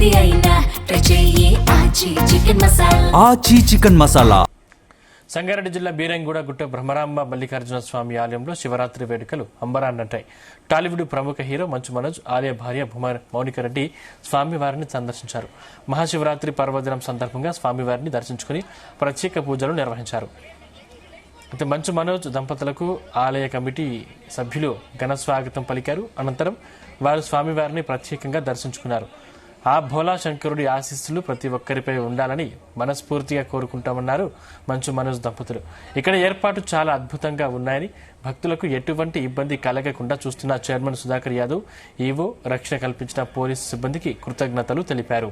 ఏది అయినా ట్రై చెయ్యి ఆచి చికెన్ మసాలా. సంగారెడ్డి జిల్లా బీరంగూడ గుట్ట బ్రహ్మరాంబ మల్లికార్జున స్వామి ఆలయంలో శివరాత్రి వేడుకలు అంబరాన్నంటాయి. టాలీవుడ్ ప్రముఖ హీరో మంచు మనోజ్, ఆలయ భార్య మౌనికారెడ్డి స్వామివారిని సందర్శించారు. మహాశివరాత్రి పర్వదినం సందర్భంగా స్వామివారిని దర్శించుకుని ప్రత్యేక పూజలు నిర్వహించారు. అయితే మంచు మనోజ్ దంపతులకు ఆలయ కమిటీ సభ్యులు ఘన స్వాగతం పలికారు. అనంతరం వారు స్వామివారిని ప్రత్యేకంగా దర్శించుకున్నారు. ఆ భోలా శంకరుడి ఆశీస్సులు ప్రతి ఒక్కరిపై ఉండాలని మనస్ఫూర్తిగా కోరుకుంటామన్నారు మంచు మనోజ్ దంపతులు. ఇక్కడ ఏర్పాటు చాలా అద్భుతంగా ఉన్నాయని, భక్తులకు ఎటువంటి ఇబ్బంది కలగకుండా చూస్తున్న చైర్మన్ సుధాకర్ యాదవ్, ఈవో, రక్షణ కల్పించిన పోలీసు సిబ్బందికి కృతజ్ఞతలు తెలిపారు.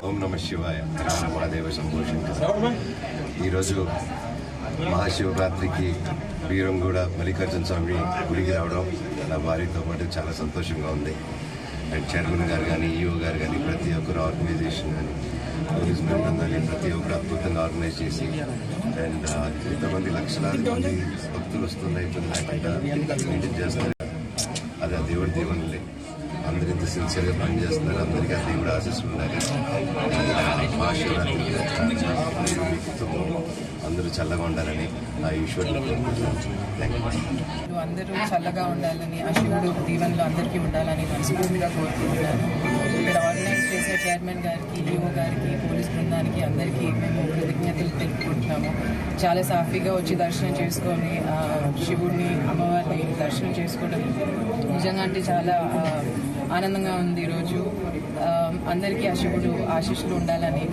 ఓం నమ శివాయ. మహాదేవ శంభో శంకర. ఈరోజు మహాశివరాత్రికి బీరంగూడ మల్లికార్జున స్వామి గుడికి రావడం నా భార్యతో పాటు చాలా సంతోషంగా ఉంది. అండ్ చైర్మన్ గారు కానీ, ఈఓ గారు కానీ, ప్రతి ఒక్కరు ఆర్గనైజేషన్ కానీ, పోలీస్ బృందం కానీ ప్రతి ఒక్కరు అద్భుతంగా ఆర్గనైజ్ చేసి అండ్ ఇంతమంది లక్షలాది మంది భక్తులు వస్తున్న ఇబ్బంది లేకుండా మెయింటైన్ చేస్తారు. అది ఆ దేవుడి దీవెనలే. అందరూ ఇంత సిన్సియర్గా పనిచేస్తున్నారు. అందరికీ ఆ దేవుడు ఆశీస్సులు ఉండాలి. మహాశివరాత్రి అందరూ చల్లగా ఉండాలని ఆ ఈశ్వరుడు అందరూ చల్లగా ఉండాలని, ఆ శివుడు దీవెనలు అందరికీ ఉండాలని మనస్ఫూర్తిగా కోరుకుంటున్నాను. ఇక్కడ ఆర్గనైజ్ చేసే చైర్మన్ గారికి, ఈఓ గారికి, పోలీస్ బృందానికి అందరికీ మేము కృతజ్ఞతలు తెలుపుకుంటున్నాము. చాలా సాఫీగా వచ్చి దర్శనం చేసుకొని శివుడిని, అమ్మవారిని దర్శనం చేసుకోవడం నిజంగా అంటే చాలా ఆనందంగా ఉంది. ఈరోజు అందరికీ ఆ శివుడు ఆశీస్సులు ఉండాలని